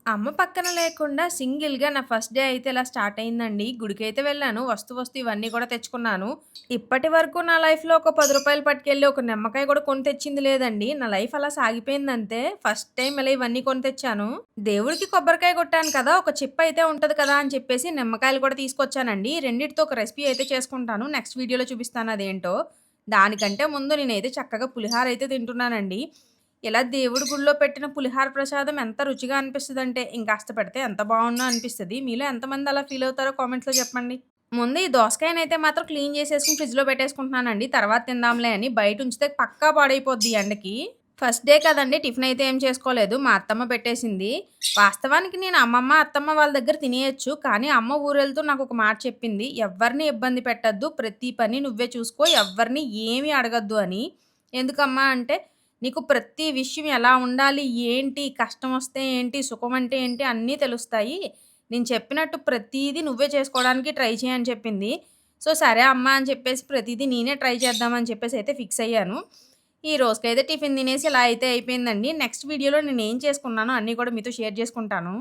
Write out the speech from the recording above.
అమ్మ పక్కన లేకుండా సింగిల్‌గా నా ఫస్ట్ డే అయితే ఇలా స్టార్ట్ అయిందండి. గుడికైతే వెళ్ళాను. వస్తూ ఇవన్నీ కూడా తెచ్చుకున్నాను. ఇప్పటి వరకు నా లైఫ్‌లో ఒక రూ. 10 పట్టుకెళ్ళి ఒక నిమ్మకాయ కూడా కొని తెచ్చింది లేదండి. నా లైఫ్ అలా సాగిపోయిందంతే. ఫస్ట్ టైమ్ ఇలా ఇవన్నీ కొని తెచ్చాను. దేవుడికి కొబ్బరికాయ కొట్టాను కదా! ఒక చిప్ అయితే ఉంటది కదా! అని చెప్పేసి నిమ్మకాయలు కూడా తీసుకొచ్చానండి. రెండిటితో ఒక రెసిపీ అయితే చేసుకుంటాను. నెక్స్ట్ వీడియోలో చూపిస్తాను అదేంటో. దానికంటే ముందు నేనైతే చక్కగా పులిహోర అయితే తింటున్నానండి. ఇలా దేవుడి గుడిలో పెట్టిన పులిహార ప్రసాదం ఎంత రుచిగా అనిపిస్తదంటే, ఇంకాస్త పెడితే ఎంత బావుండునో అనిపిస్తది. మీలో ఎంతమంది అలా ఫీల్ అవుతారో కామెంట్స్‌లో చెప్పండి. ముందు ఈ దోసకాయనైతే మాత్రం క్లీన్ చేసేసుకొని ఫ్రిడ్జ్‌లో పెట్టేసుకుంటున్నానండి. తర్వాత తిందాంలే అని. బయట ఉంచితే పక్కా పాడైపోద్ది ఈ ఎండకి. ఫస్ట్ డే కదండీ! టిఫిన్ అయితే ఏం చేసుకోలేదు. మా అత్తమ్మ పెట్టేసింది. వాస్తవానికి నేను అమ్మమ్మ, అత్తమ్మ వాళ్ళ దగ్గర తినేయొచ్చు. కానీ అమ్మ ఊరెళ్తూ నాకొక మాట చెప్పింది. "ఎవ్వరిని ఇబ్బంది పెట్టొద్దు. ప్రతి పని నువ్వే చూసుకో. ఎవ్వరిని ఏమి అడగొద్దు" అని. ఎందుకమ్మా అంటే, "నీకు ప్రతి విషయం ఎలా ఉండాలి? ఏంటి? కష్టమొస్తే ఏంటి? సుఖమంటే ఏంటి? అన్నీ తెలుస్తాయి. నేను చెప్పినట్టు ప్రతీదీ నువ్వే చేసుకోవడానికి ట్రై చెయి" అని చెప్పింది. సో, సరే అమ్మ అని చెప్పేసి ప్రతీదీ నేనే ట్రై చేద్దామని చెప్పేసయితే ఫిక్స్ అయ్యాను. ఈ రోజుకైతే టిఫిన్ తినేసి ఇలా అయితే అయిపోయిందండి. నెక్స్ట్ వీడియోలో నేనేం చేసుకున్నానో అన్నీ కూడా మీతో షేర్ చేసుకుంటాను.